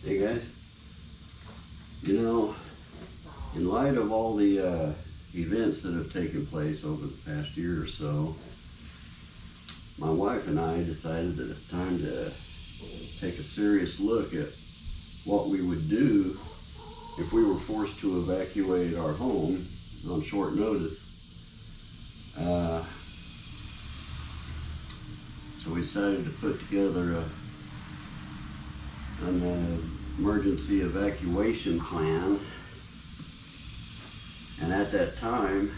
Hey guys, you know, in light of all the events that have taken place over the past year or so, my wife and I decided that it's time to take a serious look at what we would do if we were forced to evacuate our home on short notice. So we decided to put together an emergency evacuation plan, and at that time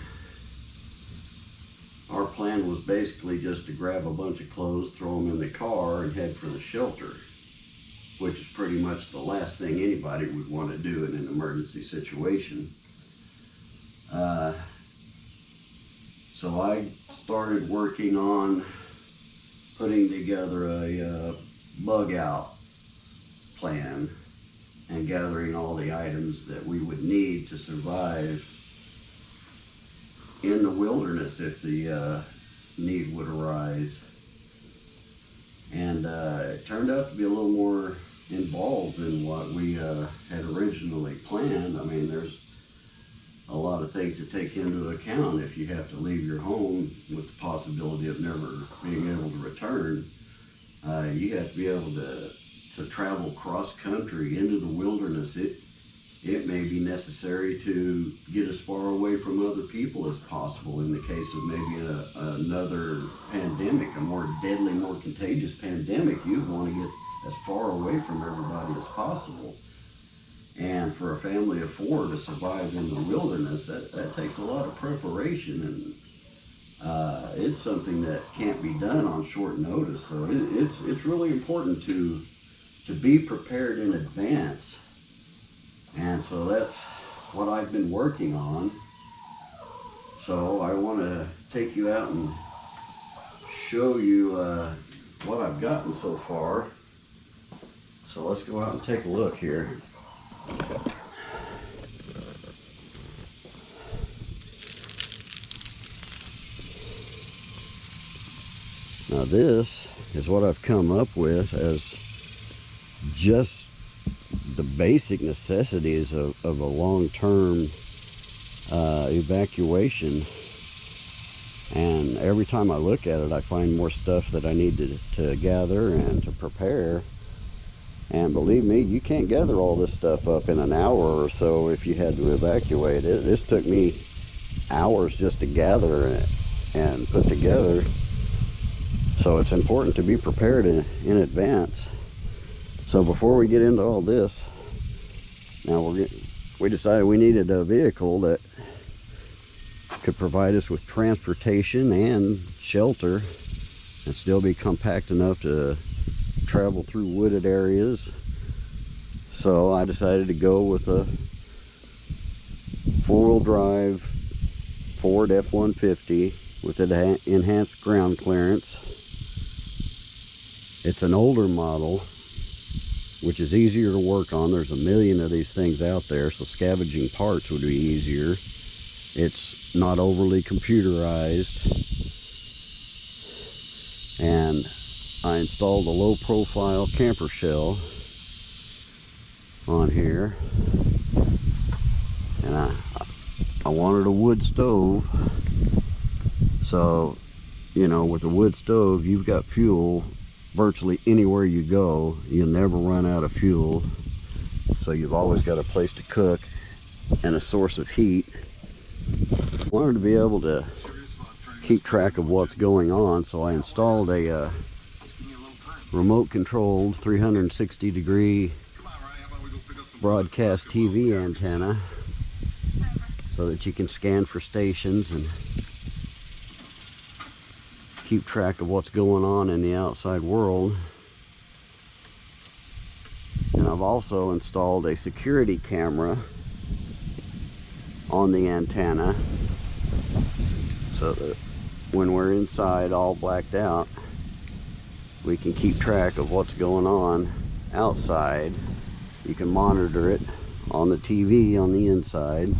our plan was basically just to grab a bunch of clothes, throw them in the car, and head for the shelter, which is pretty much the last thing anybody would want to do in an emergency situation. So I started working on putting together a bug out plan and gathering all the items that we would need to survive in the wilderness if the need would arise. And it turned out to be a little more involved than what we had originally planned. I mean, there's a lot of things to take into account if you have to leave your home with the possibility of never being able to return. You have to be able to travel cross country into the wilderness. It may be necessary to get as far away from other people as possible in the case of maybe another pandemic, a more deadly, more contagious pandemic. You'd want to get as far away from everybody as possible. And for a family of 4 to survive in the wilderness, that takes a lot of preparation, and it's something that can't be done on short notice. So it's really important to be prepared in advance. And so that's what I've been working on. So I want to take you out and show you what I've gotten so far. So let's go out and take a look here. Now this is what I've come up with as just the basic necessities of a long-term evacuation. And every time I look at it, I find more stuff that I need to gather and to prepare. And believe me, you can't gather all this stuff up in an hour or so if you had to evacuate it. This took me hours just to gather it and put together. So it's important to be prepared in advance. So before we get into all this, now we decided we needed a vehicle that could provide us with transportation and shelter and still be compact enough to travel through wooded areas. So I decided to go with a 4-wheel drive Ford F150 with enhanced ground clearance. It's an older model, which is easier to work on. There's a million of these things out there, so scavenging parts would be easier. It's not overly computerized. And I installed a low profile camper shell on here, and I wanted a wood stove. So, you know, with a wood stove, you've got fuel virtually anywhere you go. You'll never run out of fuel, so you've always got a place to cook and a source of heat. I wanted to be able to keep track of what's going on, so I installed a remote controlled 360-degree broadcast TV antenna so that you can scan for stations and keep track of what's going on in the outside world. And I've also installed a security camera on the antenna so that when we're inside all blacked out, we can keep track of what's going on outside. You can monitor it on the TV on the inside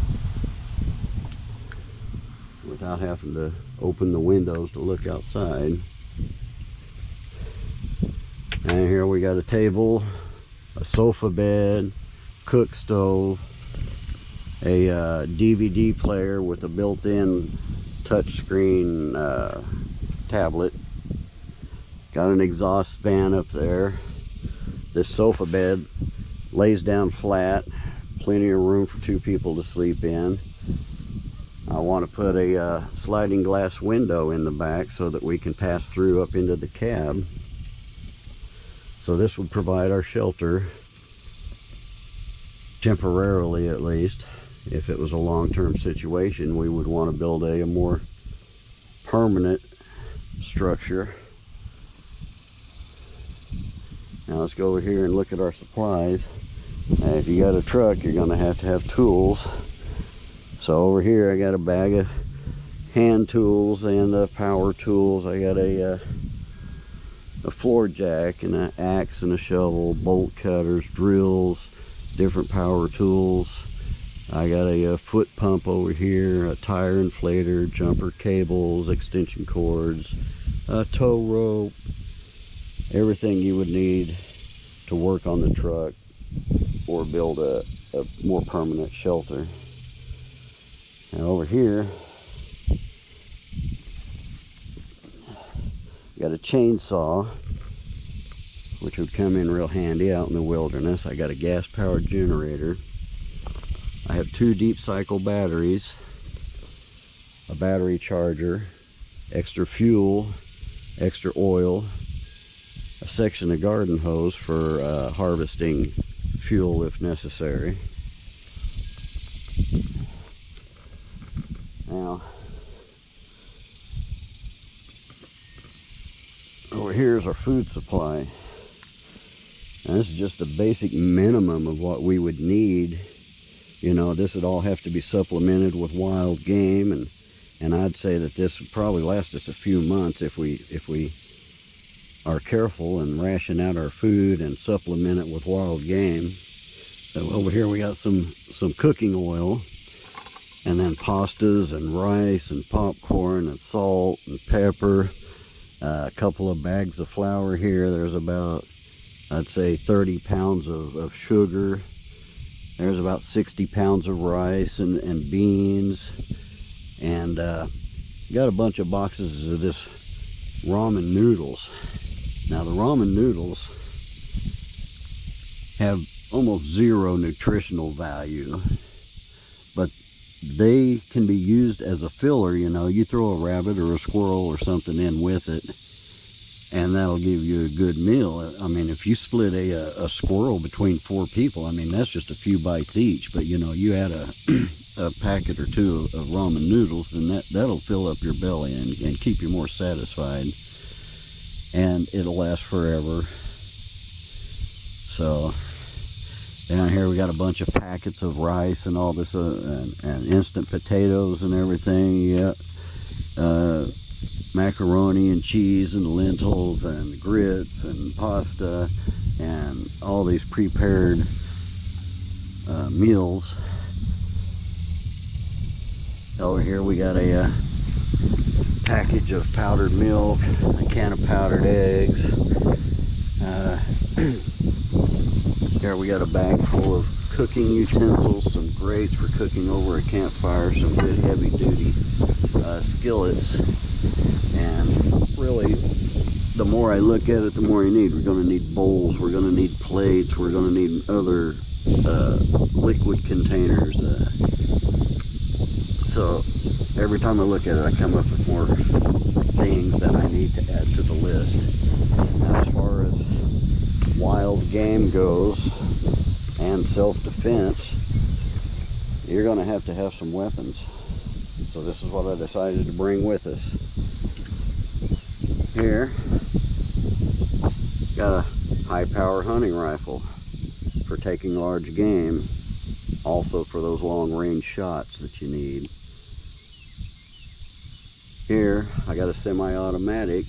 without having to open the windows to look outside. And here we got a table, a sofa bed, cook stove, a DVD player with a built-in touchscreen tablet. Got an exhaust fan up there. This sofa bed lays down flat, plenty of room for 2 people to sleep in. I want to put a sliding glass window in the back so that we can pass through up into the cab. So this would provide our shelter, temporarily at least. If it was a long-term situation, we would want to build a more permanent structure. Now let's go over here and look at our supplies. Now, if you got a truck, you're going to have tools. So over here I got a bag of hand tools and power tools. I got a floor jack and an axe and a shovel, bolt cutters, drills, different power tools. I got a foot pump over here, a tire inflator, jumper cables, extension cords, a tow rope, everything you would need to work on the truck or build a more permanent shelter. And over here, got a chainsaw, which would come in real handy out in the wilderness. I got a gas-powered generator. I have 2 deep cycle batteries, a battery charger, extra fuel, extra oil, a section of garden hose for harvesting fuel if necessary. Now, over here is our food supply. And this is just the basic minimum of what we would need. You know, this would all have to be supplemented with wild game, and I'd say that this would probably last us a few months if we are careful and ration out our food and supplement it with wild game. So over here we got some cooking oil, and then pastas and rice and popcorn and salt and pepper, a couple of bags of flour here. There's about, I'd say, 30 pounds of sugar. There's about 60 pounds of rice and beans, and got a bunch of boxes of this ramen noodles. Now the ramen noodles have almost 0 nutritional value, but they can be used as a filler. You know, you throw a rabbit or a squirrel or something in with it, and that'll give you a good meal. I mean, if you split a squirrel between 4 people, I mean, that's just a few bites each. But, you know, you add a packet or 2 of ramen noodles, then that'll fill up your belly and keep you more satisfied. And it'll last forever. So, down here we got a bunch of packets of rice and all this, and instant potatoes and everything. Yeah. Macaroni and cheese and lentils and grits and pasta and all these prepared meals. Over here we got a package of powdered milk, a can of powdered eggs. Here we got a bag full of cooking utensils, some grates for cooking over a campfire, some good heavy duty skillets. And really, the more I look at it, the more you need. We're going to need bowls, we're going to need plates, we're going to need other liquid containers. So every time I look at it, I come up with more things that I need to add to the list. Now, as far as wild game goes and self-defense, you're going to have some weapons. So this is what I decided to bring with us. Here, got a high-power hunting rifle for taking large game, also for those long-range shots that you need. Here, I got a semi-automatic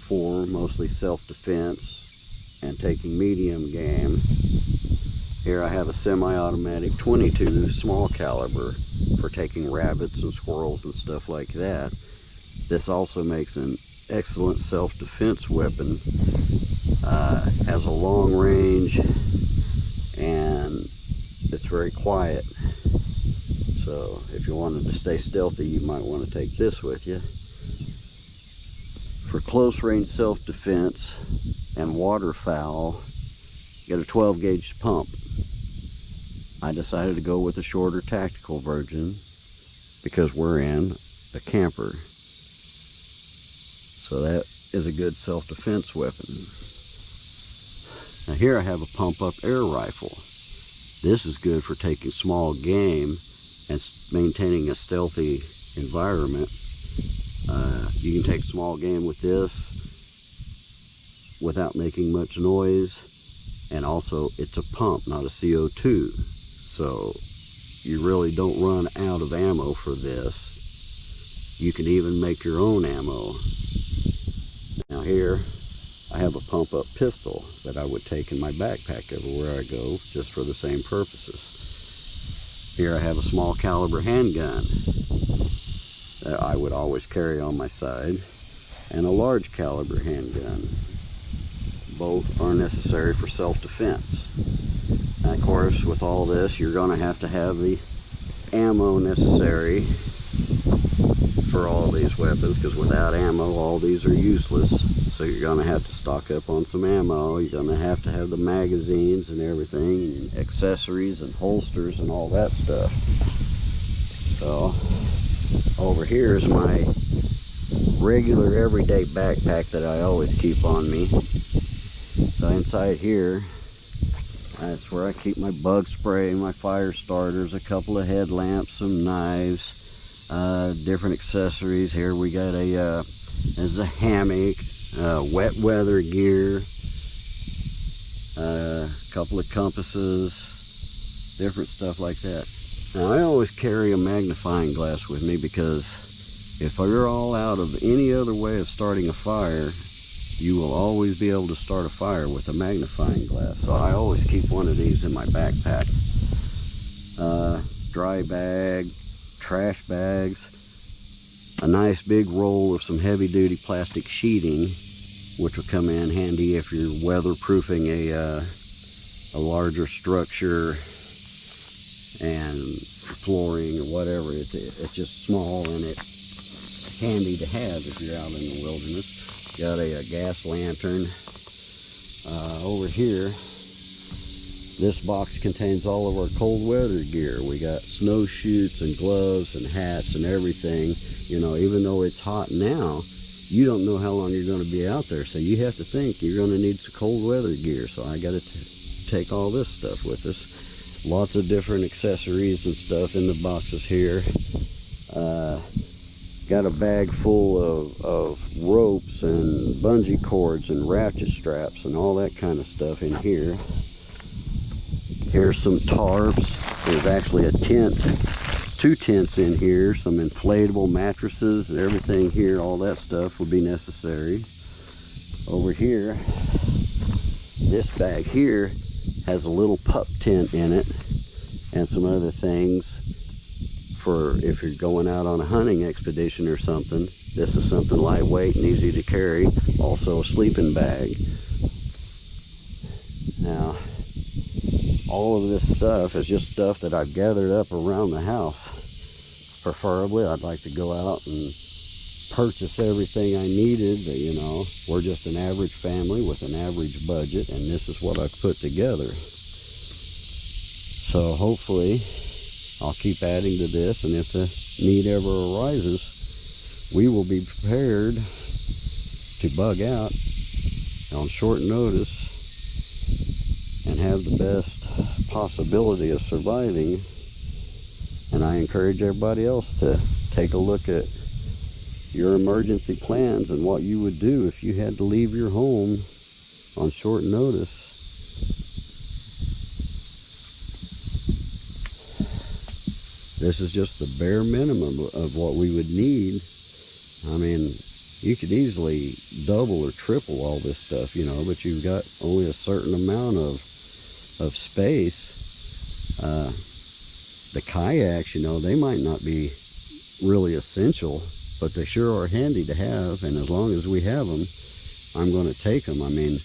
for mostly self-defense and taking medium game. Here I have a semi-automatic 22 small caliber for taking rabbits and squirrels and stuff like that. This also makes an excellent self-defense weapon. Has a long range and it's very quiet. So if you wanted to stay stealthy, you might want to take this with you. For close range self-defense and waterfowl, get a 12 gauge pump. I decided to go with a shorter tactical version because we're in a camper. So that is a good self-defense weapon. Now here I have a pump-up air rifle. This is good for taking small game and maintaining a stealthy environment. You can take small game with this without making much noise, and also it's a pump, not a CO2, so you really don't run out of ammo for this. You can even make your own ammo. Now here I have a pump-up pistol that I would take in my backpack everywhere I go, just for the same purposes. Here I have a small caliber handgun that I would always carry on my side, and a large caliber handgun. Both are necessary for self-defense. And of course, with all this, you're going to have the ammo necessary for all these weapons, because without ammo, all these are useless. So you're going to have to stock up on some ammo. You're going to have the magazines and everything, and accessories and holsters and all that stuff. So over here is my regular everyday backpack that I always keep on me. So inside here, that's where I keep my bug spray, my fire starters, a couple of headlamps, some knives, different accessories. Here we got there's a hammock, wet weather gear, a couple of compasses, different stuff like that. Now I always carry a magnifying glass with me, because if you're all out of any other way of starting a fire, you will always be able to start a fire with a magnifying glass. So I always keep one of these in my backpack. Dry bag, trash bags, a nice big roll of some heavy duty plastic sheeting, which will come in handy if you're weatherproofing a larger structure and flooring or whatever. It's just small, and it's handy to have if you're out in the wilderness. Got a gas lantern. Over here, this box contains all of our cold weather gear. We got snowshoes and gloves and hats and everything. You know, even though it's hot now, you don't know how long you're going to be out there, so you have to think you're going to need some cold weather gear. So I got to take all this stuff with us. Lots of different accessories and stuff in the boxes here. Got a bag full of ropes and bungee cords and ratchet straps and all that kind of stuff in here. Here's some tarps. There's actually a tent, 2 tents in here, some inflatable mattresses and everything here. All that stuff will be necessary. Over here, this bag here has a little pup tent in it and some other things for if you're going out on a hunting expedition or something. This is something lightweight and easy to carry. Also a sleeping bag. Now, all of this stuff is just stuff that I've gathered up around the house. Preferably, I'd like to go out and purchase everything I needed. But, you know, we're just an average family with an average budget, and this is what I've put together. So hopefully I'll keep adding to this, and if the need ever arises, we will be prepared to bug out on short notice and have the best possibility of surviving. And I encourage everybody else to take a look at your emergency plans and what you would do if you had to leave your home on short notice. This is just the bare minimum of what we would need. I mean, you could easily double or triple all this stuff, you know, but you've got only a certain amount of space. The kayaks, you know, they might not be really essential but they sure are handy to have, and as long as we have them, I'm going to take them. I mean,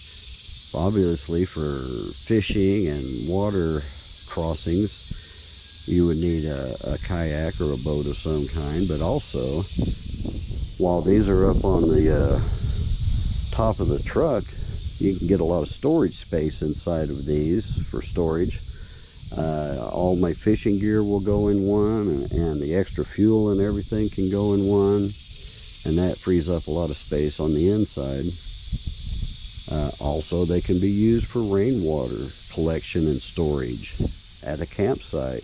obviously for fishing and water crossings, you would need a kayak or a boat of some kind, but also, while these are up on the top of the truck, you can get a lot of storage space inside of these for storage. All my fishing gear will go in one, and the extra fuel and everything can go in one, and that frees up a lot of space on the inside. Also, they can be used for rainwater collection and storage at a campsite,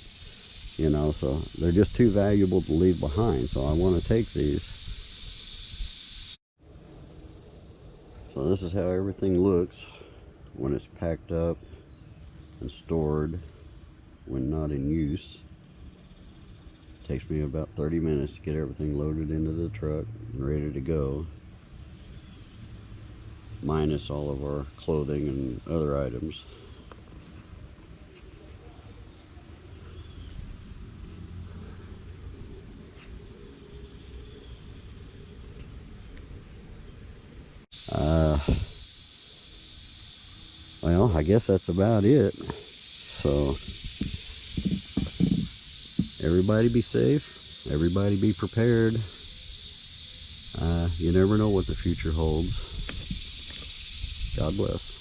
you know, so they're just too valuable to leave behind, so I want to take these. So this is how everything looks when it's packed up and stored when not in use. It takes me about 30 minutes to get everything loaded into the truck and ready to go, minus all of our clothing and other items. Well, I guess that's about it. So everybody be safe, everybody be prepared. You never know what the future holds. God bless.